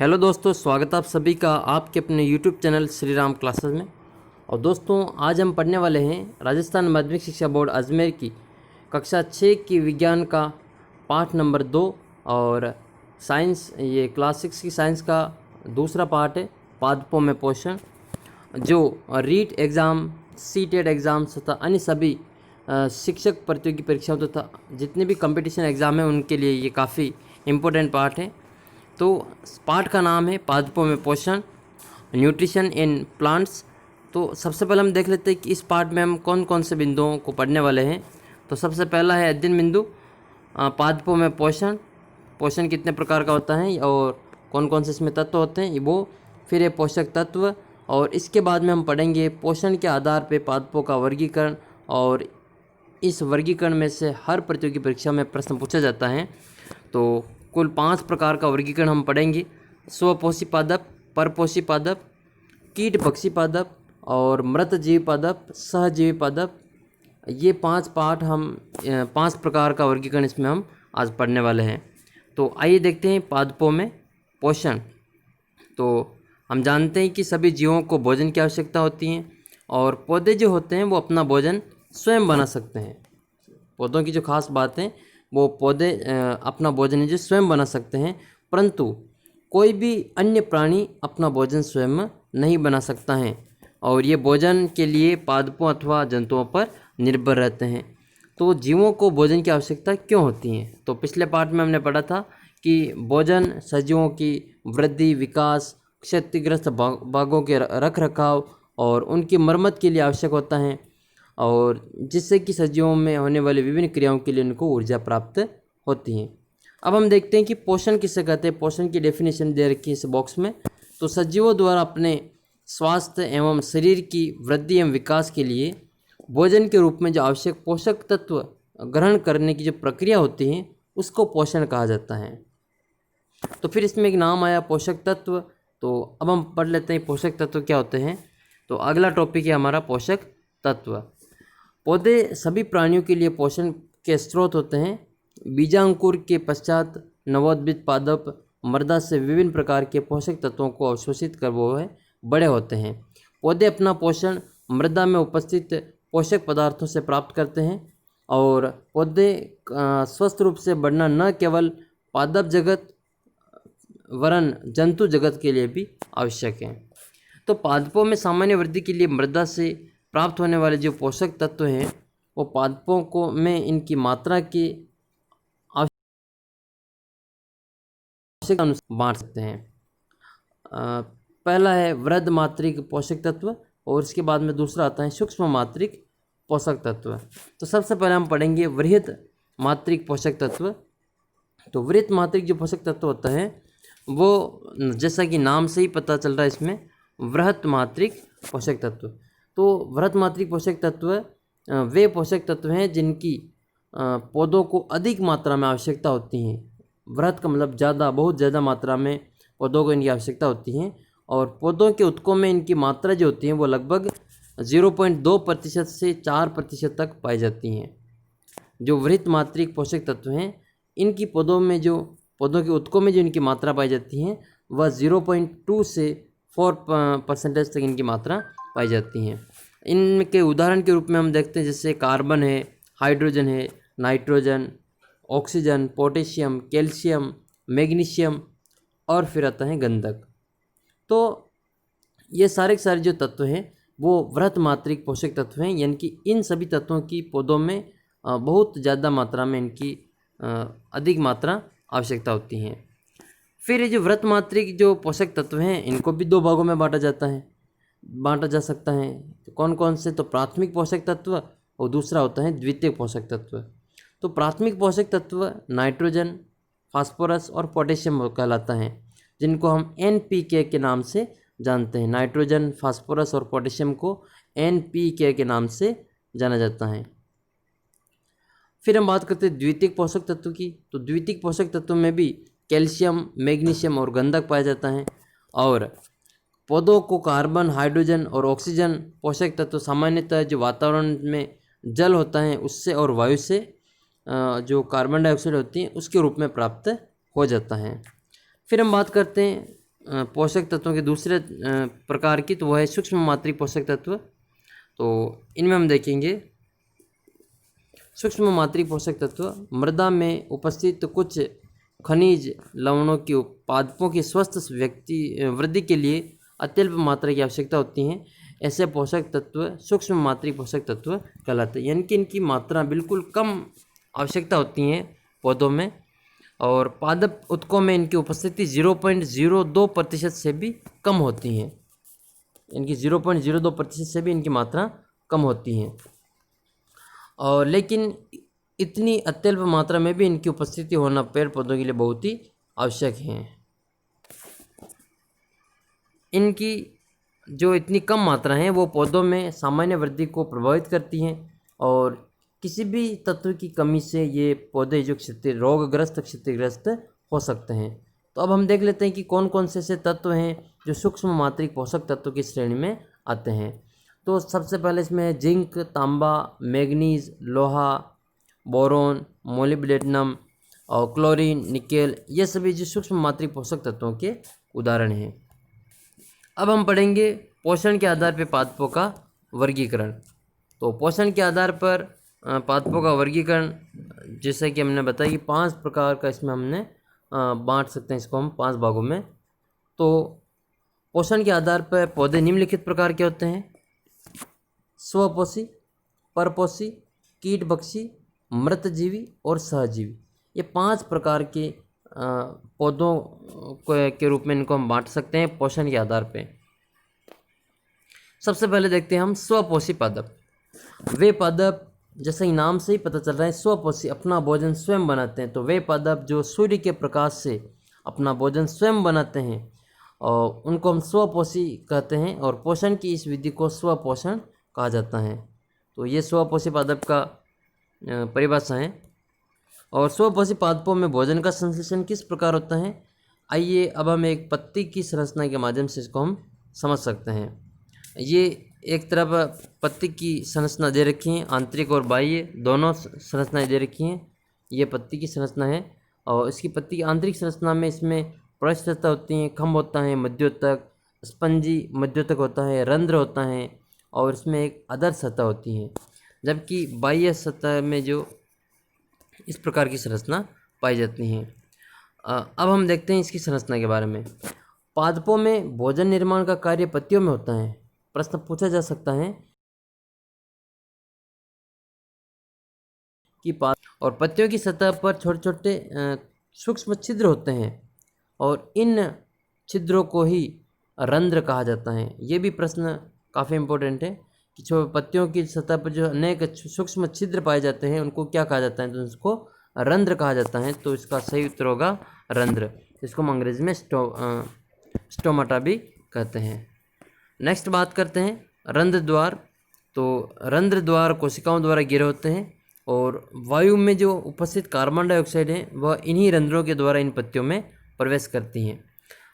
Hello दोस्तों, स्वागत है आप सभी का आपके अपने YouTube channel Shri Ram classes में। और दोस्तों, आज हम पढ़ने वाले हैं राजस्थान माध्यमिक शिक्षा बोर्ड अजमेर की कक्षा 6 की विज्ञान का पाठ नंबर 2 और साइंस, ये क्लास 6 की साइंस का दूसरा पार्ट है, पादपों में पोषण। जो रीट एग्ज़ाम, सीटेट एग्ज़ाम तथा अन्य सभी शिक्षक प्रतियोगी परीक्षाओं तथा जितने भी कंपटीशन एग्ज़ाम हैं उनके लिए ये काफ़ी इम्पोर्टेंट पार्ट है। तो पाठ का नाम है पादपों में पोषण, न्यूट्रिशन इन प्लांट्स। तो सबसे पहले हम देख लेते हैं कि इस पाठ में हम कौन कौन से बिंदुओं को पढ़ने वाले हैं। तो सबसे पहला है अध्ययन बिंदु, पादपों में पोषण। पोषण कितने प्रकार का होता है और कौन कौन से इसमें तत्व होते हैं वो। फिर है पोषक तत्व, और इसके बाद में हम पढ़ेंगे पोषण के आधार पर पादपों का वर्गीकरण, और इस वर्गीकरण में से हर प्रतियोगी परीक्षा में प्रश्न पूछा जाता है। तो कुल 5 प्रकार का वर्गीकरण हम पढ़ेंगे: स्वपोषी पादप, परपोषी पादप, कीट पक्षी पादप और मृतजीवी पादप, सहजीवी पादप। ये 5 पाठ हम 5 प्रकार का वर्गीकरण इसमें हम आज पढ़ने वाले हैं। तो आइए देखते हैं पादपों में पोषण। तो हम जानते हैं कि सभी जीवों को भोजन की आवश्यकता होती है, और पौधे जो होते हैं वो अपना भोजन स्वयं बना सकते हैं। पौधों की जो खास बात है, वो पौधे अपना भोजन है जो स्वयं बना सकते हैं, परंतु कोई भी अन्य प्राणी अपना भोजन स्वयं नहीं बना सकता है, और ये भोजन के लिए पादपों अथवा जंतुओं पर निर्भर रहते हैं। तो जीवों को भोजन की आवश्यकता क्यों होती है? तो पिछले पाठ में हमने पढ़ा था कि भोजन सजीवों की वृद्धि, विकास, क्षतिग्रस्त भागों के रख रखाव और उनकी मरम्मत के लिए आवश्यक होता है, और जिससे कि सजीवों में होने वाली विभिन्न क्रियाओं के लिए उनको ऊर्जा प्राप्त होती है। अब हम देखते हैं कि पोषण किसे कहते हैं। पोषण की डेफिनेशन दे रखी है इस बॉक्स में। तो सजीवों द्वारा अपने स्वास्थ्य एवं शरीर की वृद्धि एवं विकास के लिए भोजन के रूप में जो आवश्यक पोषक तत्व ग्रहण करने की जो प्रक्रिया होती है उसको पोषण कहा जाता है। तो फिर इसमें एक नाम आया पोषक तत्व। तो अब हम पढ़ लेते हैं पोषक तत्व क्या होते हैं। तो अगला टॉपिक है हमारा पोषक तत्व। पौधे सभी प्राणियों के लिए पोषण के स्रोत होते हैं। बीजांकुर के पश्चात नवोद्भिद पादप मृदा से विभिन्न प्रकार के पोषक तत्वों को अवशोषित कर वो है बड़े होते हैं। पौधे अपना पोषण मृदा में उपस्थित पोषक पदार्थों से प्राप्त करते हैं, और पौधे स्वस्थ रूप से बढ़ना न केवल पादप जगत वरन जंतु जगत के लिए भी आवश्यक है। तो पादपों में सामान्य वृद्धि के लिए मृदा से प्राप्त होने वाले जो पोषक तत्व हैं वो पादपों को में इनकी मात्रा की आवश्यकता अनुसार बांट सकते हैं। पहला है वृहद मात्रिक पोषक तत्व, और इसके बाद में दूसरा आता है सूक्ष्म मात्रिक पोषक तत्व। तो सबसे पहले हम पढ़ेंगे वृहद मात्रिक पोषक तत्व। तो वृहद मात्रिक जो पोषक तत्व होता है वो, जैसा कि नाम से ही पता चल रहा है इसमें, वृहद मात्रिक पोषक तत्व। तो वृहद मात्रिक पोषक तत्व वे पोषक तत्व हैं जिनकी पौधों को अधिक मात्रा में आवश्यकता होती हैं। वृहद का मतलब ज़्यादा, बहुत ज़्यादा मात्रा में पौधों को इनकी आवश्यकता होती है, और पौधों के उत्कों में इनकी मात्रा जो होती है वो लगभग 0.2% से 4% तक पाई जाती हैं। जो वृहद मात्रिक पोषक तत्व हैं इनकी पौधों के उत्कों में जो इनकी मात्रा पाई जाती है वह 0.2 से 4% तक इनकी मात्रा पाई जाती हैं। इनके उदाहरण के रूप में हम देखते हैं जैसे कार्बन है, हाइड्रोजन है, nitrogen, oxygen, potassium, calcium, magnesium, और फिर आता है गंधक। तो ये सारे के सारे जो तत्व हैं वो वृहद मात्रिक पोषक तत्व हैं, यानी कि इन सभी तत्वों की पौधों में बहुत ज़्यादा मात्रा में इनकी अधिक मात्रा आवश्यकता होती है। फिर ये जो वृहद मात्रिक जो पोषक तत्व हैं इनको भी 2 भागों में बांटा जा सकता है। तो कौन कौन से? तो प्राथमिक पोषक तत्व और दूसरा होता है द्वितीयक पोषक तत्व। तो प्राथमिक पोषक तत्व नाइट्रोजन, फास्फोरस और पोटेशियम कहलाता है, जिनको हम NPK के नाम से जानते हैं। नाइट्रोजन, फास्फोरस और पोटेशियम को NPK के नाम से जाना जाता है। फिर हम बात करते हैं द्वितीयक पोषक तत्व की। तो द्वितीयक पोषक तत्व में भी कैल्शियम, मैग्नीशियम और गंधक पाया जाता है, और पौधों को कार्बन, हाइड्रोजन और ऑक्सीजन पोषक तत्व सामान्यतः जो वातावरण में जल होता है उससे और वायु से जो कार्बन डाइऑक्साइड होती है उसके रूप में प्राप्त हो जाता है। फिर हम बात करते हैं पोषक तत्वों के दूसरे प्रकार की, तो वह है सूक्ष्म मात्रिक पोषक तत्व। तो इनमें हम देखेंगे सूक्ष्म मात्रिक पोषक तत्व मृदा में उपस्थित कुछ खनिज लवणों की पादपों की स्वस्थ वृद्धि के लिए अत्यल्प मात्रा की आवश्यकता होती हैं। ऐसे पोषक तत्व सूक्ष्म मात्रिक पोषक तत्व कहलाते हैं, यानी कि इनकी मात्रा बिल्कुल कम आवश्यकता होती हैं पौधों में, और पादप उत्कों में इनकी उपस्थिति 0.02% से भी कम होती हैं। इनकी 0.02% से भी इनकी मात्रा कम होती हैं, और लेकिन इतनी अत्यल्प मात्रा में भी इनकी उपस्थिति होना पेड़ पौधों के लिए बहुत ही आवश्यक है। इनकी जो इतनी कम मात्रा है वो पौधों में सामान्य वृद्धि को प्रभावित करती हैं, और किसी भी तत्व की कमी से ये पौधे जो क्षतिग्रस्त हो सकते हैं। तो अब हम देख लेते हैं कि कौन कौन से ऐसे तत्व हैं जो सूक्ष्म मात्रिक पोषक तत्व की श्रेणी में आते हैं। तो सबसे पहले इसमें है जिंक, तांबा, मैग्नीज, लोहा, बोरोन, मोलिब्डेनम और क्लोरीन, निकेल, ये सभी जो सूक्ष्म मात्रिक पोषक तत्वों के उदाहरण हैं। अब हम पढ़ेंगे पोषण के आधार पर पादपों का वर्गीकरण। तो पोषण के आधार पर पादपों का वर्गीकरण, जैसे कि हमने बताया कि 5 प्रकार का इसमें हमने बांट सकते हैं इसको हम 5 भागों में। तो पोषण के आधार पर पौधे निम्नलिखित प्रकार के होते हैं: स्वपोषी, परपोषी, कीटभक्षी, मृतजीवी और सहजीवी। ये 5 प्रकार के पौधों के रूप में इनको हम बांट सकते हैं पोषण के आधार पे। सबसे पहले देखते हैं हम स्वपोषी पादप। वे पादप, जैसे ही नाम से ही पता चल रहा है, स्वपोषी, अपना भोजन स्वयं बनाते हैं। तो वे पादप जो सूर्य के प्रकाश से अपना भोजन स्वयं बनाते हैं और उनको हम स्वपोषी कहते हैं, और पोषण की इस विधि को स्वपोषण कहा जाता है। तो ये स्वपोषी पादप का परिभाषा है। और स्वपोषी पादपों में भोजन का संश्लेषण किस प्रकार होता है, आइए अब हम एक पत्ती की संरचना के माध्यम से इसको हम समझ सकते हैं। ये एक तरफ पत्ती की संरचना दे रखी है, आंतरिक और बाह्य दोनों संरचनाएं दे रखी हैं। ये पत्ती की संरचना है, और इसकी पत्ती की आंतरिक संरचना में इसमें पृष्ठसतह होती हैं, खंभ होता है मध्योतक, स्पंजी मध्योतक होता है, रंध्र होता है, और इसमें एक अधर सतह होती है। जबकि बाह्य सतह में जो इस प्रकार की संरचना पाई जाती हैं। अब हम देखते हैं इसकी संरचना के बारे में। पादपों में भोजन निर्माण का कार्य पत्तियों में होता है। प्रश्न पूछा जा सकता है कि और पत्तियों की सतह पर छोटे छोटे सूक्ष्म छिद्र होते हैं, और इन छिद्रों को ही रंध्र कहा जाता है। ये भी प्रश्न काफ़ी इम्पोर्टेंट है कि जो पत्तियों की सतह पर जो अनेक सूक्ष्म छिद्र पाए जाते हैं उनको क्या कहा जाता है, तो उसको रंध्र कहा जाता है। तो इसका सही उत्तर होगा रंध्र, जिसको हम अंग्रेजी में स्टोमाटा भी कहते हैं। नेक्स्ट बात करते हैं रंध्र द्वार। तो रंध्र द्वार कोशिकाओं द्वारा घिरे होते हैं, और वायु में जो उपस्थित कार्बन डाइऑक्साइड है वह इन्हीं रंध्रों के द्वारा इन पत्तियों में प्रवेश करती हैं।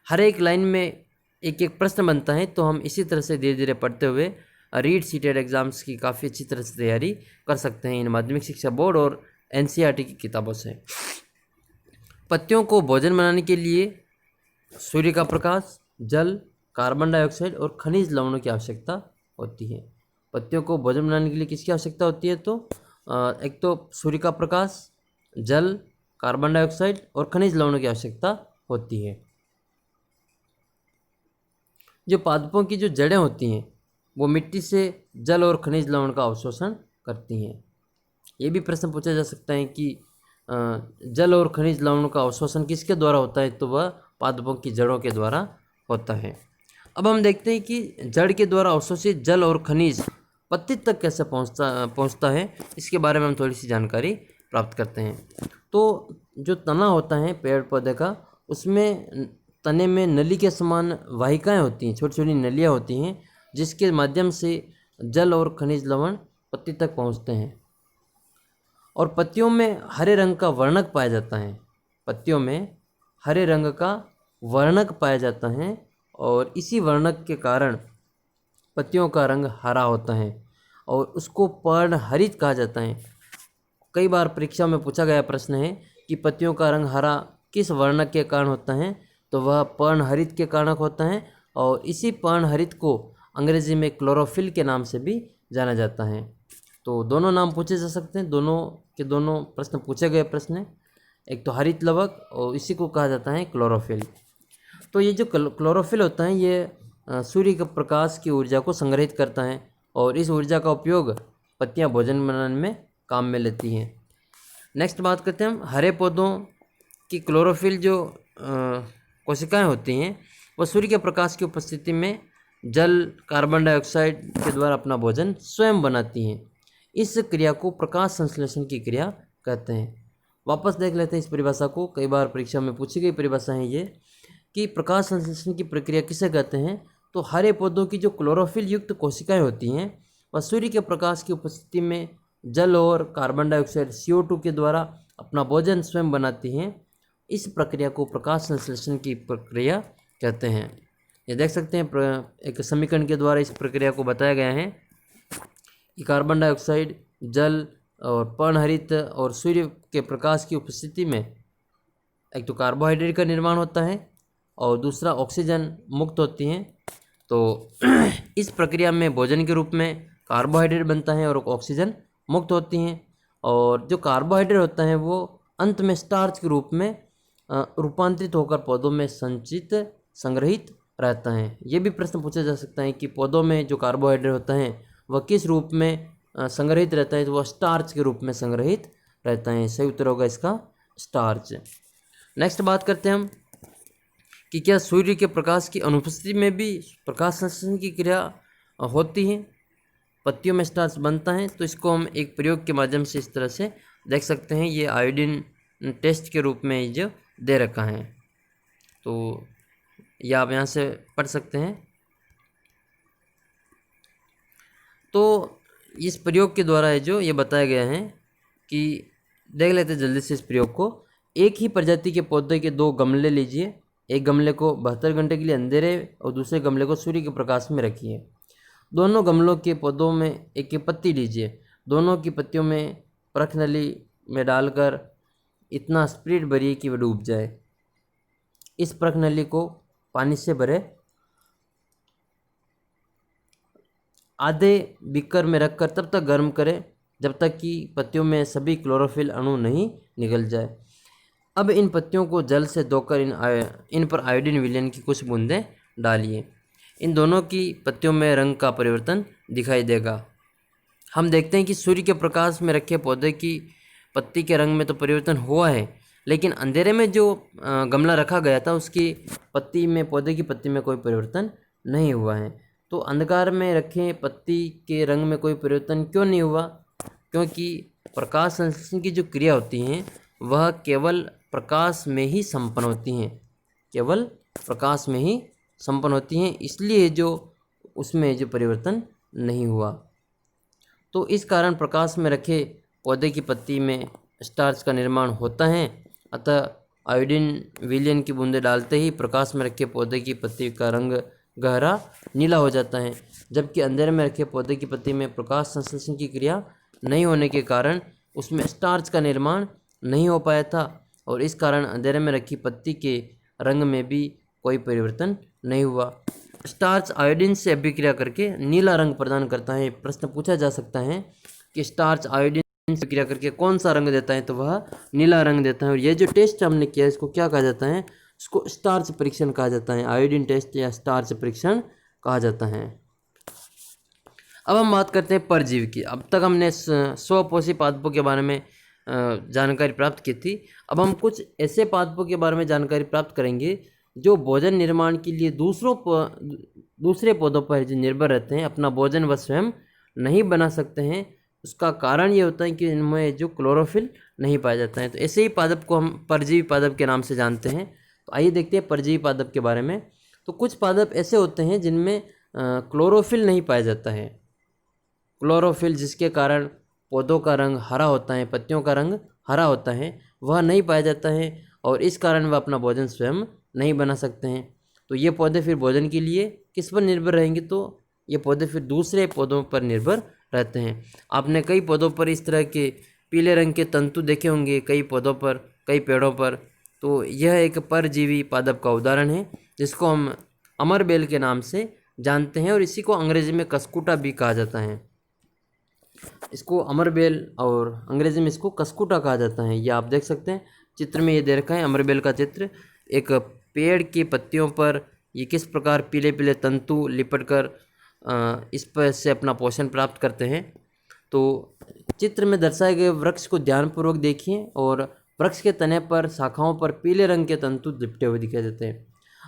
हर एक लाइन में एक एक प्रश्न बनता है, तो हम इसी तरह से धीरे धीरे पढ़ते हुए रीड सीटेड एग्ज़ाम्स की काफ़ी अच्छी तरह से तैयारी कर सकते हैं इन माध्यमिक शिक्षा बोर्ड और एनसीईआरटी की किताबों से। पत्तियों को भोजन बनाने के लिए सूर्य का प्रकाश, जल, कार्बन डाइऑक्साइड और खनिज लवणों की आवश्यकता होती है। पत्तियों को भोजन बनाने के लिए किसकी आवश्यकता होती है, तो एक तो सूर्य का प्रकाश, जल, कार्बन डाइऑक्साइड और खनिज लवणों की आवश्यकता होती है। जो पादपों की जो जड़ें होती हैं वो मिट्टी से जल और खनिज लवण का अवशोषण करती हैं। ये भी प्रश्न पूछा जा सकता है कि जल और खनिज लवणों का अवशोषण किसके द्वारा होता है, तो वह पादपों की जड़ों के द्वारा होता है। अब हम देखते हैं कि जड़ के द्वारा अवशोषित जल और खनिज पत्ती तक कैसे पहुंचता है, इसके बारे में हम थोड़ी सी जानकारी प्राप्त करते हैं। तो जो तना होता है पेड़ पौधे का, उसमें तने में नली के समान वाहिकाएं होती हैं, छोटी छोटी नलियां होती हैं, जिसके माध्यम से जल और खनिज लवण पत्ती तक पहुंचते हैं। और पत्तियों में हरे रंग का वर्णक पाया जाता है। पत्तियों में हरे रंग का वर्णक पाया जाता है, और इसी वर्णक के कारण पत्तियों का रंग हरा होता है, और उसको पर्ण हरित कहा जाता है। कई बार परीक्षा में पूछा गया प्रश्न है कि पत्तियों का रंग हरा किस वर्णक के कारण होता है, तो तो वह पर्णहरित के कारणक होता है और इसी पर्णहरित को अंग्रेजी में क्लोरोफिल के नाम से भी जाना जाता है। तो दोनों नाम पूछे जा सकते हैं, दोनों के दोनों प्रश्न पूछे गए प्रश्न। एक तो हरित लवक और इसी को कहा जाता है क्लोरोफिल। तो ये जो क्लोरोफिल होता है ये सूर्य के प्रकाश की ऊर्जा को संग्रहित करता है और इस ऊर्जा का उपयोग पत्तियां भोजन बनाने में काम में लेती हैं। नेक्स्ट बात करते हैं हम हरे पौधों की क्लोरोफिल जो कोशिकाएं होती हैं वह सूर्य के प्रकाश की उपस्थिति में जल कार्बन डाइऑक्साइड के द्वारा अपना भोजन स्वयं बनाती हैं। इस क्रिया को प्रकाश संश्लेषण की क्रिया कहते हैं। वापस देख लेते हैं इस परिभाषा को, कई बार परीक्षा में पूछी गई परिभाषा है ये कि प्रकाश संश्लेषण की प्रक्रिया किसे कहते हैं। तो हरे पौधों की जो क्लोरोफिल युक्त कोशिकाएं होती हैं वह सूर्य के प्रकाश की उपस्थिति में जल और कार्बन डाइऑक्साइड CO2 के द्वारा अपना भोजन स्वयं बनाती हैं। इस प्रक्रिया को प्रकाश संश्लेषण की प्रक्रिया कहते हैं। ये देख सकते हैं एक समीकरण के द्वारा इस प्रक्रिया को बताया गया है कि कार्बन डाइऑक्साइड, जल और पर्णहरित और सूर्य के प्रकाश की उपस्थिति में एक तो कार्बोहाइड्रेट का निर्माण होता है और दूसरा ऑक्सीजन मुक्त होती हैं। तो इस प्रक्रिया में भोजन के रूप में कार्बोहाइड्रेट बनता है और ऑक्सीजन मुक्त होती हैं और जो कार्बोहाइड्रेट होता है वो अंत में स्टार्च के रूप में रूपांतरित होकर पौधों में संग्रहित रहता है। ये भी प्रश्न पूछा जा सकता है कि पौधों में जो कार्बोहाइड्रेट होता है वह किस रूप में संग्रहित रहता है। तो वह स्टार्च के रूप में संग्रहित रहता है। सही उत्तर होगा इसका स्टार्च। नेक्स्ट बात करते हैं हम कि क्या सूर्य के प्रकाश की अनुपस्थिति में भी प्रकाश संश्लेषण की क्रिया होती है, पत्तियों में स्टार्च बनता है। तो इसको हम एक प्रयोग के माध्यम से इस तरह से देख सकते हैं। ये आयोडीन टेस्ट के रूप में जो दे रखा है तो ये आप यहाँ से पढ़ सकते हैं। तो इस प्रयोग के द्वारा है जो ये बताया गया है कि देख लेते हैं जल्दी से इस प्रयोग को। एक ही प्रजाति के पौधे के 2 गमले लीजिए। एक गमले को 72 घंटे के लिए अंधेरे और दूसरे गमले को सूर्य के प्रकाश में रखिए। दोनों गमलों के पौधों में एक एक पत्ती लीजिए। दोनों की पत्तियों में परख नली में डालकर इतना स्पिरिट भरिए कि वह डूब जाए। इस परख नली को पानी से भरे, आधे बीकर में रखकर तब तक गर्म करें जब तक कि पत्तियों में सभी क्लोरोफिल अणु नहीं निकल जाए। अब इन पत्तियों को जल से धोकर इन पर आयोडीन विलयन की कुछ बूंदें डालिए। इन दोनों की पत्तियों में रंग का परिवर्तन दिखाई देगा। हम देखते हैं कि सूर्य के प्रकाश में रखे पौधे की पत्ती के रंग में तो परिवर्तन हुआ है, लेकिन अंधेरे में जो गमला रखा गया था उसकी पत्ती में, पौधे की पत्ती में कोई परिवर्तन नहीं हुआ है। तो अंधकार में रखे पत्ती के रंग में कोई परिवर्तन क्यों नहीं हुआ? क्योंकि प्रकाश संश्लेषण की जो क्रिया होती हैं वह केवल प्रकाश में ही संपन्न होती हैं, केवल प्रकाश में ही संपन्न होती हैं, इसलिए जो उसमें जो परिवर्तन नहीं हुआ। तो इस कारण प्रकाश में रखे पौधे की पत्ती में स्टार्च का निर्माण होता है। अतः आयोडीन विलयन की बूंदें डालते ही प्रकाश में रखे पौधे की पत्ती का रंग गहरा नीला हो जाता है, जबकि अंधेरे में रखे पौधे की पत्ती में प्रकाश संश्लेषण की क्रिया नहीं होने के कारण उसमें स्टार्च का निर्माण नहीं हो पाया था और इस कारण अंधेरे में रखी पत्ती के रंग में भी कोई परिवर्तन नहीं हुआ। स्टार्च आयोडीन से अभिक्रिया करके नीला रंग प्रदान करता है। प्रश्न पूछा जा सकता है कि स्टार्च आयोडीन से अभिक्रिया करके कौन सा रंग देता है, तो वह नीला रंग देता है। और ये जो टेस्ट हमने किया इसको क्या कहा जाता है? इसको स्टार्च परीक्षण कहा जाता है। आयोडीन टेस्ट या स्टार्च परीक्षण कहा जाता है। अब हम बात करते हैं परजीवी की। अब तक हमने स्वपोषी पादपों के बारे में जानकारी प्राप्त की थी। अब हम कुछ ऐसे पादपों के बारे में जानकारी प्राप्त करेंगे जो भोजन निर्माण के लिए दूसरे पौधों पर जो निर्भर रहते हैं, अपना भोजन व स्वयं नहीं बना सकते हैं। उसका कारण ये होता है कि इनमें जो क्लोरोफिल नहीं पाया जाता है। तो ऐसे ही पादप को हम परजीवी पादप के नाम से जानते हैं। तो आइए देखते हैं परजीवी पादप के बारे में। तो कुछ पादप ऐसे होते हैं जिनमें क्लोरोफिल नहीं पाया जाता है। क्लोरोफिल जिसके कारण पौधों का रंग हरा होता है, पत्तियों का रंग हरा होता है, वह नहीं पाया जाता है और इस कारण वह अपना भोजन स्वयं नहीं बना सकते हैं। तो ये पौधे फिर भोजन के लिए किस पर निर्भर रहेंगे? तो ये पौधे फिर दूसरे पौधों पर निर्भर रहते हैं। आपने कई पौधों पर इस तरह के पीले रंग के तंतु देखे होंगे, कई पौधों पर, कई पेड़ों पर तो यह एक परजीवी पादप का उदाहरण है जिसको हम अमरबेल के नाम से जानते हैं और इसी को अंग्रेजी में कस्कुटा भी कहा जाता है। इसको अमरबेल और अंग्रेजी में इसको कस्कुटा कहा जाता है। ये आप देख सकते हैं चित्र में, ये दे रखा है अमरबेल का चित्र। एक पेड़ की पत्तियों पर ये किस प्रकार पीले पीले तंतु लिपट कर इस पर से अपना पोषण प्राप्त करते हैं। तो चित्र में दर्शाए गए वृक्ष को ध्यानपूर्वक देखिए और वृक्ष के तने पर शाखाओं पर पीले रंग के तंतु लिपटे हुए दिखाई देते हैं।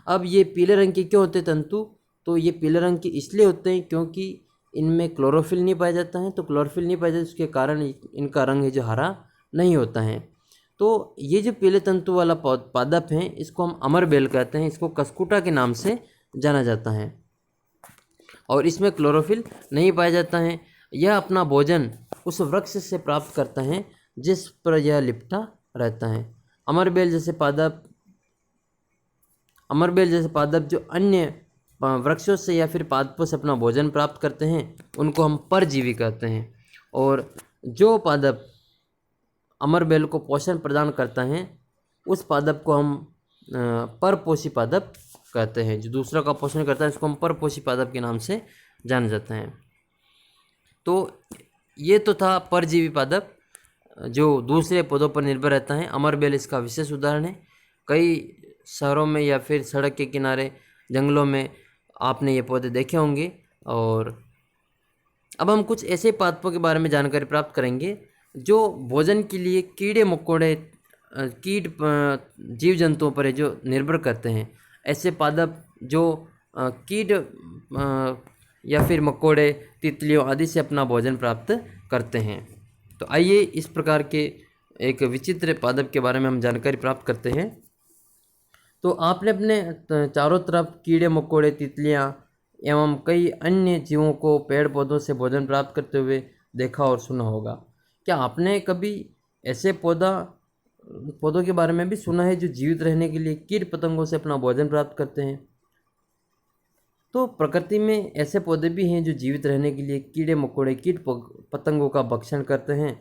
अब ये पीले रंग के क्यों होते हैं तंतु? तो ये पीले रंग के इसलिए होते हैं क्योंकि इनमें क्लोरोफिल नहीं पाया जाता है। तो क्लोरोफिल नहीं पाया जाता उसके कारण इनका रंग है जो हरा नहीं होता है। तो ये जो पीले तंतु वाला पादप है इसको हम अमरबेल कहते हैं। इसको कस्कुटा के नाम से जाना जाता है और इसमें क्लोरोफिल नहीं पाया जाता है। यह अपना भोजन उस वृक्ष से प्राप्त करता है जिस पर यह लिपटा रहता है। अमरबेल जैसे पादप जो अन्य वृक्षों से या फिर पादपों से अपना भोजन प्राप्त करते हैं उनको हम परजीवी कहते हैं। और जो पादप अमरबेल को पोषण प्रदान करता है उस पादप को हम परपोषी पादप कहते हैं। जो दूसरा का पोषण करता है उसको हम परपोषी पादप के नाम से जाना जाता है। तो ये तो था परजीवी पादप जो दूसरे पौधों पर निर्भर रहता है। अमरबेल इसका विशेष उदाहरण है। कई शहरों में या फिर सड़क के किनारे जंगलों में आपने ये पौधे देखे होंगे। और अब हम कुछ ऐसे पादपों के बारे में जानकारी प्राप्त करेंगे जो भोजन के लिए कीड़े मकोड़े जीव जंतुओं पर है जो निर्भर करते हैं। ऐसे पादप जो कीट या फिर मकोड़े तितलियों आदि से अपना भोजन प्राप्त करते हैं। तो आइए इस प्रकार के एक विचित्र पादप के बारे में हम जानकारी प्राप्त करते हैं। तो आपने अपने चारों तरफ कीड़े मकोड़े तितलियां एवं कई अन्य जीवों को पेड़ पौधों से भोजन प्राप्त करते हुए देखा और सुना होगा। क्या आपने कभी ऐसे पौधों के बारे में भी सुना है जो जीवित रहने के लिए कीट पतंगों से अपना भोजन प्राप्त करते हैं? तो प्रकृति में ऐसे पौधे भी हैं जो जीवित रहने के लिए कीड़े मकोड़े कीट पतंगों का भक्षण करते हैं।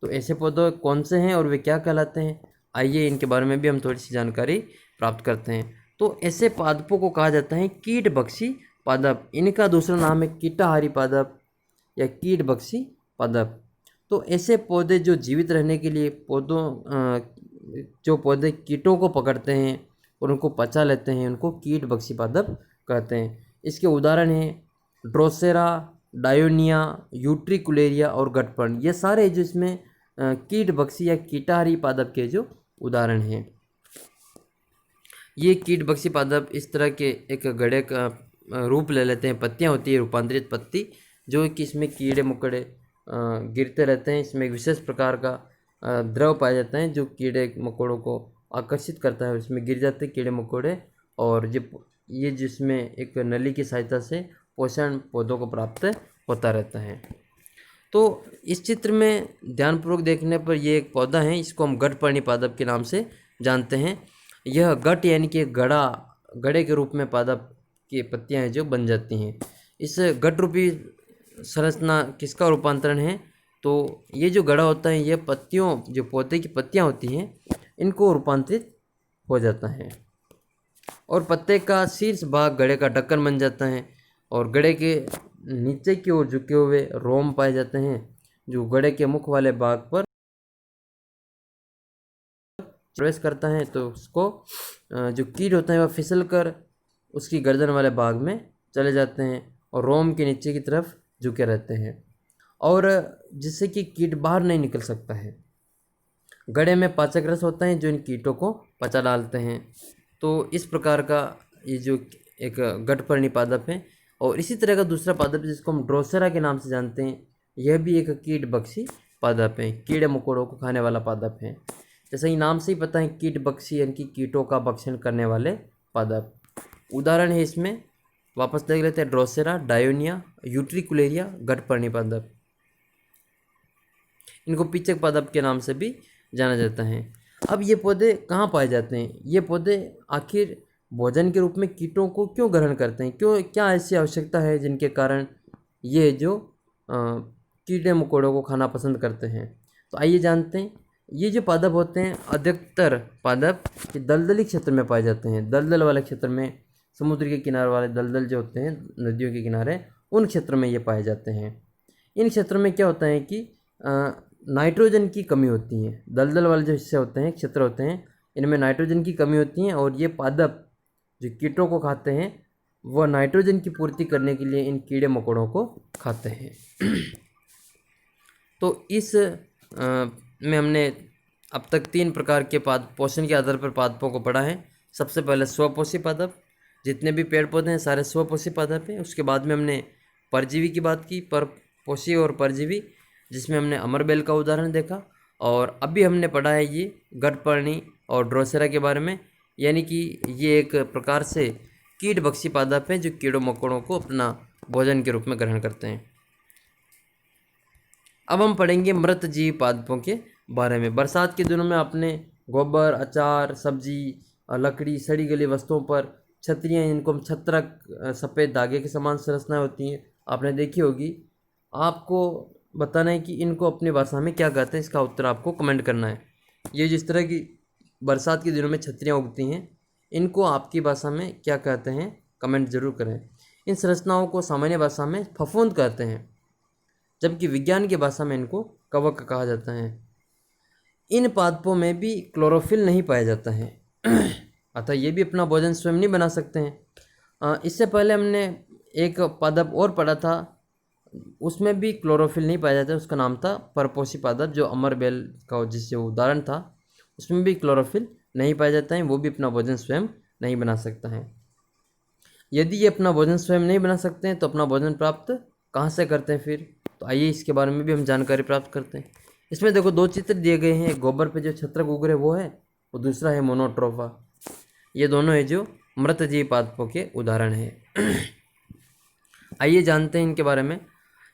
तो ऐसे पौधे कौन से हैं और वे क्या कहलाते हैं? आइए इनके बारे में भी हम थोड़ी सी जानकारी प्राप्त करते हैं। तो ऐसे पादपों को कहा जाता है कीटभक्षी पादप। इनका दूसरा नाम है कीटाहारी पादप या कीटभक्षी पादप। तो ऐसे पौधे जो जीवित रहने के लिए जो पौधे कीटों को पकड़ते हैं और उनको पचा लेते हैं उनको कीटभक्षी पादप कहते हैं। इसके उदाहरण हैं ड्रोसेरा, डायोनिया, यूट्रिकुलेरिया और गठपर्ण। ये सारे जो इसमें कीटभक्षी या कीटाहारी पादप के जो उदाहरण हैं। ये कीटभक्षी पादप इस तरह के एक गड्ढे का रूप ले लेते हैं। पत्तियां होती है रूपांतरित पत्ती जो कि इसमें कीड़े मकोड़े गिरते रहते हैं। इसमें एक विशेष प्रकार का द्रव पाया जाता है जो कीड़े मकोड़ों को आकर्षित करता है। इसमें गिर जाते हैं कीड़े मकोड़े और ये जिसमें एक नली की सहायता से पोषण पौधों को प्राप्त होता रहता है। तो इस चित्र में ध्यानपूर्वक देखने पर ये एक पौधा है, इसको हम गठपर्णी पादप के नाम से जानते हैं। यह गठ यानी कि गड़े के रूप में पादप की पत्तियां हैं जो बन जाती हैं। इस गठ रूपी संरचना किसका रूपांतरण है? तो ये जो गड़ा होता है ये पत्तियों जो पौधे की पत्तियां होती हैं इनको रूपांतरित हो जाता है और पत्ते का शीर्ष भाग गड़े का ढक्कन बन जाता है और गड़े के नीचे की ओर झुके हुए रोम पाए जाते हैं जो गड़े के मुख वाले भाग पर प्रवेश करता है। तो उसको जो कीट होता है वह फिसल कर उसकी गर्दन वाले भाग में चले जाते हैं और रोम के नीचे की तरफ झुके रहते हैं और जिससे कि कीट बाहर नहीं निकल सकता है। गड़े में पाचक रस होता है जो इन कीटों को पचा डालते हैं। तो इस प्रकार का ये जो एक गठपर्णी पादप है। और इसी तरह का दूसरा पादप जिसको हम ड्रोसेरा के नाम से जानते हैं, यह भी एक कीटभक्षी पादप है, कीड़े मकोड़ों को खाने वाला पादप है। जैसा ही नाम से ही पता है कीटभक्षी यानी कि कीटों का भक्षण करने वाले पादप। उदाहरण है इसमें वापस देख लेते हैं ड्रोसेरा, डायोनिया, यूट्रिकुलेरिया, गठपर्णी पादप। इनको पिचक पादप के नाम से भी जाना जाता है। अब ये पौधे कहाँ पाए जाते हैं? ये पौधे आखिर भोजन के रूप में कीटों को क्यों ग्रहण करते हैं? क्या ऐसी आवश्यकता है जिनके कारण ये जो कीड़े मकोड़ों को खाना पसंद करते हैं? तो आइए जानते हैं। ये जो पादप होते हैं, अधिकतर पादप ये दलदली क्षेत्र में पाए जाते हैं। दलदल वाले क्षेत्र में, समुद्र के किनारे वाले दलदल जो होते हैं नदियों के किनारे, उन क्षेत्र में ये पाए जाते हैं। इन क्षेत्रों में क्या होता है कि नाइट्रोजन की कमी होती है। दलदल वाले जो हिस्से होते हैं, क्षेत्र होते हैं, इनमें नाइट्रोजन की कमी होती है और ये पादप जो कीटों को खाते हैं वह नाइट्रोजन की पूर्ति करने के लिए इन कीड़े मकोड़ों को खाते हैं। तो इस में हमने अब तक 3 प्रकार के पोषण के आधार पर पादपों को पढ़ा है। सबसे पहले स्वपोषी पादप, जितने भी पेड़ पौधे हैं सारे स्वपोषी पादप हैं। उसके बाद में हमने परजीवी की बात की, परपोषी और परजीवी, जिसमें हमने अमरबेल का उदाहरण देखा। और अभी हमने पढ़ा है ये गठपर्णी और ड्रोसेरा के बारे में, यानी कि ये एक प्रकार से कीटभक्षी पादप हैं जो कीड़ों मकोड़ों को अपना भोजन के रूप में ग्रहण करते हैं। अब हम पढ़ेंगे मृतजीवी पादपों के बारे में। बरसात के दिनों में आपने गोबर, अचार, सब्जी, लकड़ी, सड़ी गली वस्तुओं पर छतरियाँ, इनको हम छत्रक, सफ़ेद धागे के समान संरचनाएं होती हैं, आपने देखी होगी। आपको बताना है कि इनको अपनी भाषा में क्या कहते हैं, इसका उत्तर आपको कमेंट करना है। ये जिस तरह की बरसात के दिनों में छतरियाँ उगती हैं, इनको आपकी भाषा में क्या कहते हैं, कमेंट जरूर करें। इन संरचनाओं को सामान्य भाषा में फफूंद कहते हैं, जबकि विज्ञान की भाषा में इनको कवक कहा जाता है। इन पादपों में भी क्लोरोफिल नहीं पाया जाता है, अतः ये भी अपना भोजन स्वयं नहीं बना सकते हैं। इससे पहले हमने एक पादप और पढ़ा था, उसमें भी क्लोरोफिल नहीं पाया जाता है, उसका नाम था परपोषी पादप, जो अमरबेल का जिससे उदाहरण था, उसमें भी क्लोरोफिल नहीं पाया जाता है, वो भी अपना भोजन स्वयं नहीं बना सकता है। यदि ये अपना भोजन स्वयं नहीं बना सकते हैं तो अपना भोजन प्राप्त कहाँ से करते हैं फिर? तो आइए इसके बारे में भी हम जानकारी प्राप्त करते हैं। इसमें देखो 2 चित्र दिए गए हैं, गोबर पे जो छत्रक उग रहे वो है, और दूसरा है मोनोट्रोफा। ये दोनों है जो मृतजीवी पादपों के उदाहरण हैं। आइए जानते हैं इनके बारे में।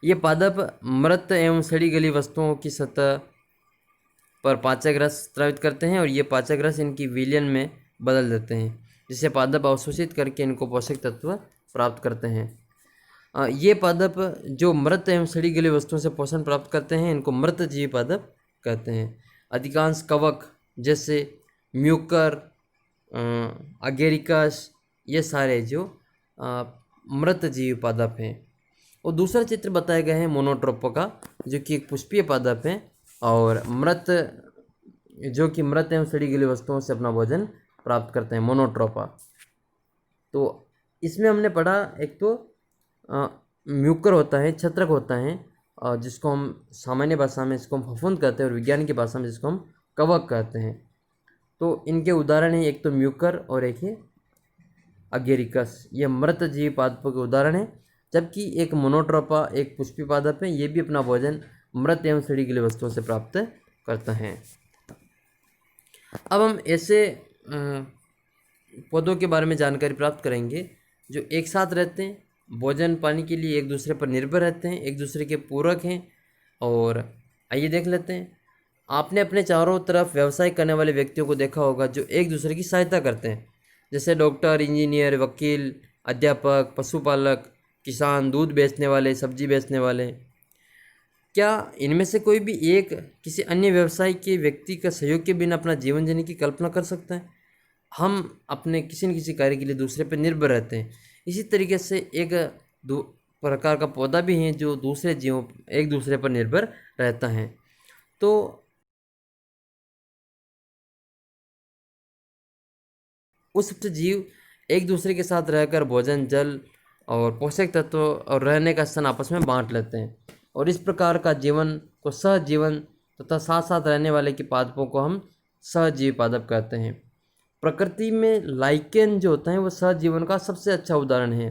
ये पादप मृत एवं सड़ी गली वस्तुओं की सतह पर पाचक रस स्रावित करते हैं और ये पाचक रस इनकी विलयन में बदल देते हैं, जिससे पादप अवशोषित करके इनको पोषक तत्व प्राप्त करते हैं। ये पादप जो मृत एवं सड़ी गली वस्तुओं से पोषण प्राप्त करते हैं, इनको मृतजीवी पादप कहते हैं। अधिकांश कवक जैसे म्यूकर, अगेरिकस, ये सारे जो मृतजीवी पादप हैं। और दूसरा चित्र बताया गया है मोनोट्रोपा का, जो कि एक पुष्पीय पादप है और जो कि मृत एवं सड़ी गली वस्तुओं से अपना भोजन प्राप्त करते हैं, मोनोट्रोपा। तो इसमें हमने पढ़ा, एक तो म्यूकर होता है, छत्रक होता है, जिसको हम सामान्य भाषा में इसको हम फफूंद कहते हैं और विज्ञान की भाषा में जिसको हम कवक कहते हैं। तो इनके उदाहरण हैं, एक तो म्यूकर और एक है अगेरिकस। ये मृतजीवी पादपों के उदाहरण हैं, जबकि एक मोनोट्रोपा एक पुष्पीय पादप है, ये भी अपना भोजन मृत एवं सड़ी गली वस्तुओं से प्राप्त करता है। अब हम ऐसे पौधों के बारे में जानकारी प्राप्त करेंगे जो एक साथ रहते हैं, भोजन पाने के लिए एक दूसरे पर निर्भर रहते हैं, एक दूसरे के पूरक हैं। और आइए देख लेते हैं। आपने अपने चारों तरफ व्यवसाय करने वाले व्यक्तियों को देखा होगा जो एक दूसरे की सहायता करते हैं, जैसे डॉक्टर, इंजीनियर, वकील, अध्यापक, पशुपालक, किसान, दूध बेचने वाले, सब्जी बेचने वाले। क्या इनमें से कोई भी एक किसी अन्य व्यवसाय के व्यक्ति का सहयोग के बिना अपना जीवन जीने की कल्पना कर सकता है? हम अपने किसी न किसी कार्य के लिए दूसरे पर निर्भर रहते हैं। इसी तरीके से एक प्रकार का पौधा भी है जो दूसरे जीवों एक दूसरे पर निर्भर रहता है। तो उस जीव एक दूसरे के साथ रहकर भोजन, जल और पोषक तत्व और रहने का स्थान आपस में बांट लेते हैं, और इस प्रकार का जीवन को सहजीवन तथा साथ साथ रहने वाले के पादपों को हम सहजीवी पादप कहते हैं। प्रकृति में लाइकेन जो होता है वो सहजीवन का सबसे अच्छा उदाहरण है।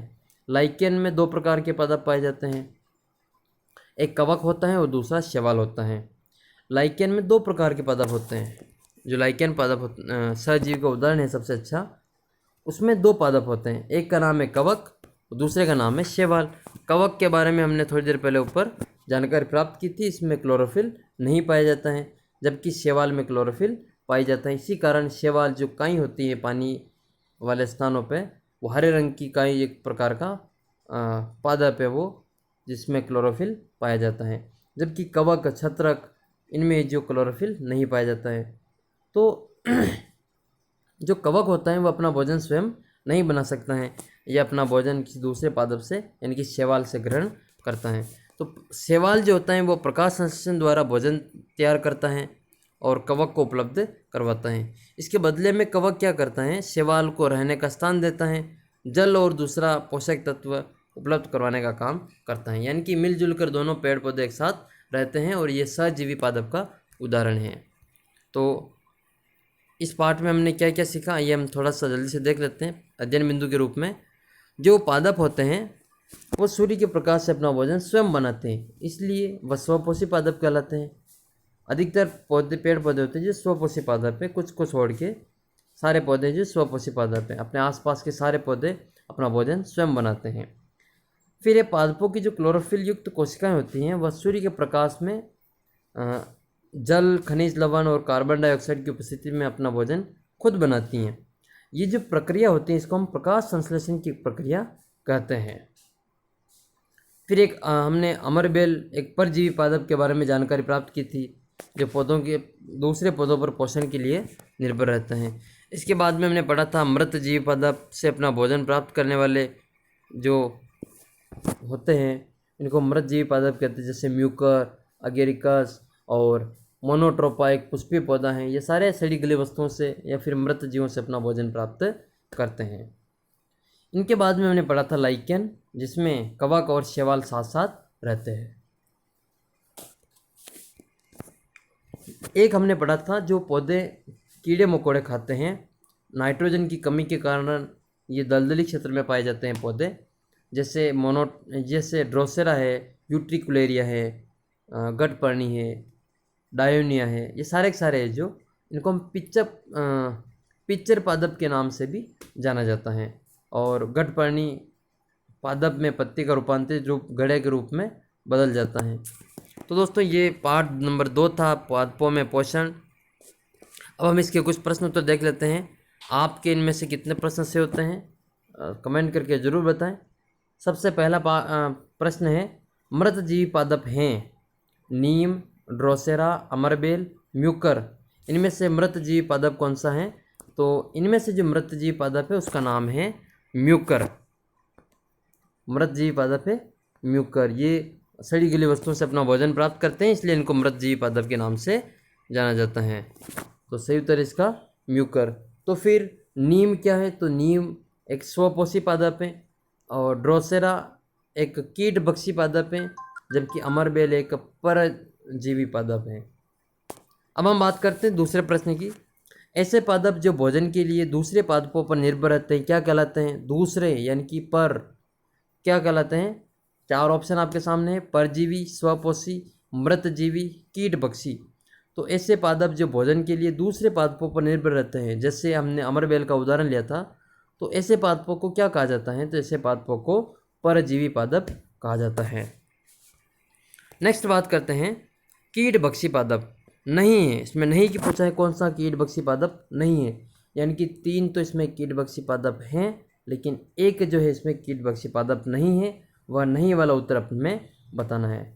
लाइकेन में 2 प्रकार के पादप पाए जाते हैं, एक कवक होता है और दूसरा शैवाल होता है। लाइकेन में 2 प्रकार के पादप होते हैं। जो लाइकेन पादप सहजीवी का उदाहरण है सबसे अच्छा, उसमें 2 पादप होते हैं, एक का नाम है कवक और दूसरे का नाम है शैवाल। कवक के बारे में हमने थोड़ी देर पहले ऊपर जानकारी प्राप्त की थी, इसमें क्लोरोफिल नहीं पाया जाता है, जबकि शैवाल में क्लोरोफिल पाई जाता है। इसी कारण शैवाल जो काई होती है पानी वाले स्थानों पे, वो हरे रंग की काई एक प्रकार का पादप है वो, जिसमें क्लोरोफिल पाया जाता है। जबकि कवक, छत्रक इनमें जो क्लोरोफिल नहीं पाया जाता है। तो जो कवक होता है वो अपना भोजन स्वयं नहीं बना सकता है, यह अपना भोजन किसी दूसरे पादप से यानी कि शैवाल से ग्रहण करता है। तो शैवाल जो होता है वो प्रकाश संश्लेषण द्वारा भोजन तैयार करता है और कवक को उपलब्ध करवाता है। इसके बदले में कवक क्या करता है, शैवाल को रहने का स्थान देता है, जल और दूसरा पोषक तत्व उपलब्ध करवाने का काम करता है। यानी कि मिलजुल कर दोनों पेड़ पौधे एक साथ रहते हैं और ये सहजीवी पादप का उदाहरण है। तो इस पार्ट में हमने क्या क्या सीखा ये हम थोड़ा सा जल्दी से देख लेते हैं। अध्ययन बिंदु के रूप में जो पादप होते हैं वो सूर्य के प्रकाश से अपना भोजन स्वयं बनाते हैं, इसलिए वह स्वपोषी पादप कहलाते हैं। अधिकतर पौधे पेड़ पौधे होते हैं जो स्वपोषी पादप है, कुछ को छोड़ के सारे पौधे जो स्वपोषी पादप हैं, अपने आसपास के सारे पौधे अपना भोजन स्वयं बनाते हैं। फिर ये पादपों की जो क्लोरोफिल युक्त कोशिकाएं होती हैं वह सूर्य के प्रकाश में जल, खनिज लवण और कार्बन डाइऑक्साइड की उपस्थिति में अपना भोजन खुद बनाती हैं। ये जो प्रक्रिया होती है इसको हम प्रकाश संश्लेषण की प्रक्रिया कहते हैं। फिर एक हमने अमरबेल एक परजीवी पादप के बारे में जानकारी प्राप्त की थी जो पौधों के दूसरे पौधों पर पोषण के लिए निर्भर रहते हैं। इसके बाद में हमने पढ़ा था मृत जीवी पादप से अपना भोजन प्राप्त करने वाले जो होते हैं इनको मृत जीवी पादप कहते हैं, जैसे म्यूकर, अगेरिकस और मोनोट्रोपा एक पुष्पीय पौधा है। ये सारे सड़ी गली वस्तुओं से या फिर मृत जीवों से अपना भोजन प्राप्त करते हैं। इनके बाद में हमने पढ़ा था लाइकेन, जिसमें कवक और शैवाल साथ साथ रहते हैं। एक हमने पढ़ा था जो पौधे कीड़े मकोड़े खाते हैं, नाइट्रोजन की कमी के कारण ये दलदली क्षेत्र में पाए जाते हैं पौधे, जैसे ड्रोसेरा है, यूट्रिकुलेरिया है, गटपर्णी है, डायोनिया है। ये सारे के सारे जो इनको हम पिच्चर पादप के नाम से भी जाना जाता है। और गटपर्णी पादप में पत्ती का रूपांतरित रूप गड़े के रूप में बदल जाता है। तो दोस्तों ये पार्ट नंबर 2 था, पादपों में पोषण। अब हम इसके कुछ प्रश्न उत्तर देख लेते हैं। आपके इनमें से कितने प्रश्न से होते हैं कमेंट करके ज़रूर बताएं। सबसे पहला प्रश्न है, मृत जीवी पादप हैं नीम, ड्रोसेरा, अमरबेल, म्यूकर, इनमें से मृत जीवी पादप कौन सा है? तो इनमें से जो मृत जीवी पादप है उसका नाम है म्यूकर। मृत जीवी पादप है म्यूकर। ये सड़ी गली वस्तुओं से अपना भोजन प्राप्त करते हैं, इसलिए इनको मृत जीवी पादप के नाम से जाना जाता है। तो सही उत्तर इसका म्यूकर। तो फिर नीम क्या है? तो नीम एक स्वपोषी पादप है और ड्रोसेरा एक कीट भक्षी पादप है, जबकि अमरबेल एक परजीवी पादप है। अब हम बात करते हैं दूसरे प्रश्न की। ऐसे पादप जो भोजन के लिए दूसरे पादपों पर निर्भर रहते हैं क्या कहलाते हैं? दूसरे यानी कि पर क्या कहलाते हैं? 4 ऑप्शन आपके सामने है, परजीवी, स्वपोषी, मृतजीवी, कीट भक्षी। तो ऐसे पादप जो भोजन के लिए दूसरे पादपों पर निर्भर रहते हैं, जैसे हमने अमरबेल का उदाहरण लिया था, तो ऐसे पादपों को क्या कहा जाता है? तो ऐसे पादपों को परजीवी पादप कहा जाता है। नेक्स्ट बात करते हैं कीट भक्षी पादप। नहीं है, इसमें नहीं की पूछा है कौन सा कीट भक्षी पादप नहीं है, यानी कि 3 तो इसमें कीट भक्षी पादप हैं, लेकिन एक जो है इसमें कीट भक्षी पादप नहीं है। वह नहीं वाला उत्तर अपने बताना है।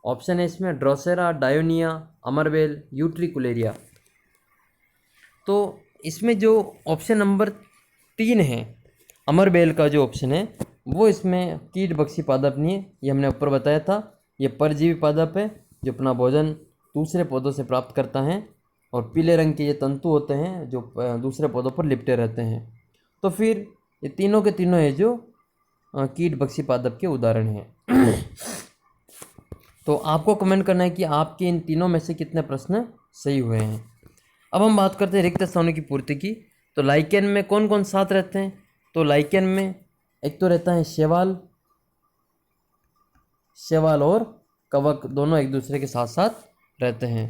ऑप्शन है इसमें ड्रोसेरा, डायोनिया, अमरबेल, यूट्रिकुलेरिया। तो इसमें जो ऑप्शन नंबर 3 है अमरबेल का जो ऑप्शन है वो इसमें कीट भक्षी पादप नहीं है। ये हमने ऊपर बताया था, ये परजीवी पादप है जो अपना भोजन दूसरे पौधों से प्राप्त करता है और पीले रंग के ये तंतु होते हैं जो दूसरे पौधों पर लिपटे रहते हैं। तो फिर ये तीनों के तीनों है जो कीट भक्षी पादप के उदाहरण हैं। तो आपको कमेंट करना है कि आपके इन तीनों में से कितने प्रश्न सही हुए हैं। अब हम बात करते हैं रिक्त स्थानों की पूर्ति की। तो लाइकेन में कौन कौन साथ रहते हैं? तो लाइकेन में एक तो रहता है शैवाल और कवक, दोनों एक दूसरे के साथ साथ रहते हैं।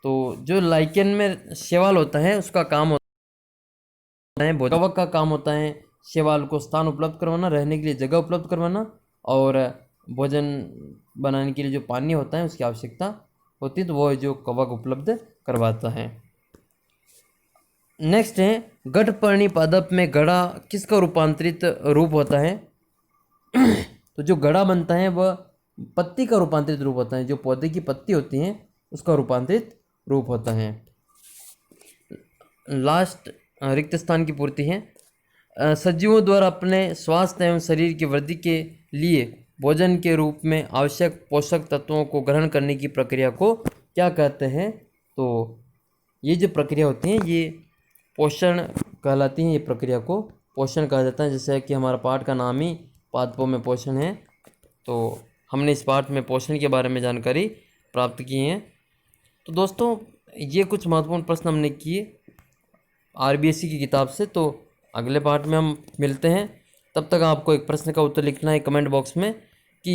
तो जो लाइकेन में शैवाल होता है उसका काम होता है, कवक का काम होता है शैवाल को स्थान उपलब्ध करवाना, रहने के लिए जगह उपलब्ध करवाना और भोजन बनाने के लिए जो पानी होता है उसकी आवश्यकता होती है, तो वो जो कवक उपलब्ध करवाता है। नेक्स्ट है गटपर्णी पादप में गड़ा किसका रूपांतरित रूप होता है? तो जो गड़ा बनता है वह पत्ती का रूपांतरित रूप होता है। जो पौधे की पत्ती होती हैं उसका रूपांतरित रूप होता है। लास्ट रिक्त स्थान की पूर्ति है। सजीवों द्वारा अपने स्वास्थ्य एवं शरीर की वृद्धि के लिए भोजन के रूप में आवश्यक पोषक तत्वों को ग्रहण करने की प्रक्रिया को क्या कहते हैं? तो ये जो प्रक्रिया होती है ये पोषण कहलाती है। ये प्रक्रिया को पोषण कहा जाता है। जैसे कि हमारा पाठ का नाम ही पादपों में पोषण है, तो हमने इस पाठ में पोषण के बारे में जानकारी प्राप्त की है। तो दोस्तों ये कुछ महत्वपूर्ण प्रश्न हमने किए आरबीएससी की किताब से। तो अगले पार्ट में हम मिलते हैं। तब तक आपको एक प्रश्न का उत्तर लिखना है कमेंट बॉक्स में कि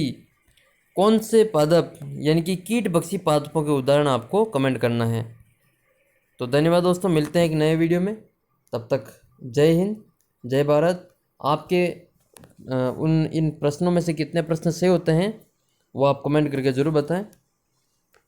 कौन से पादप यानी कि कीटभक्षी पादपों के उदाहरण आपको कमेंट करना है। तो धन्यवाद दोस्तों, मिलते हैं एक नए वीडियो में। तब तक जय हिंद, जय भारत। आपके इन प्रश्नों में से कितने प्रश्न सही होते हैं वो आप कमेंट करके ज़रूर बताएं।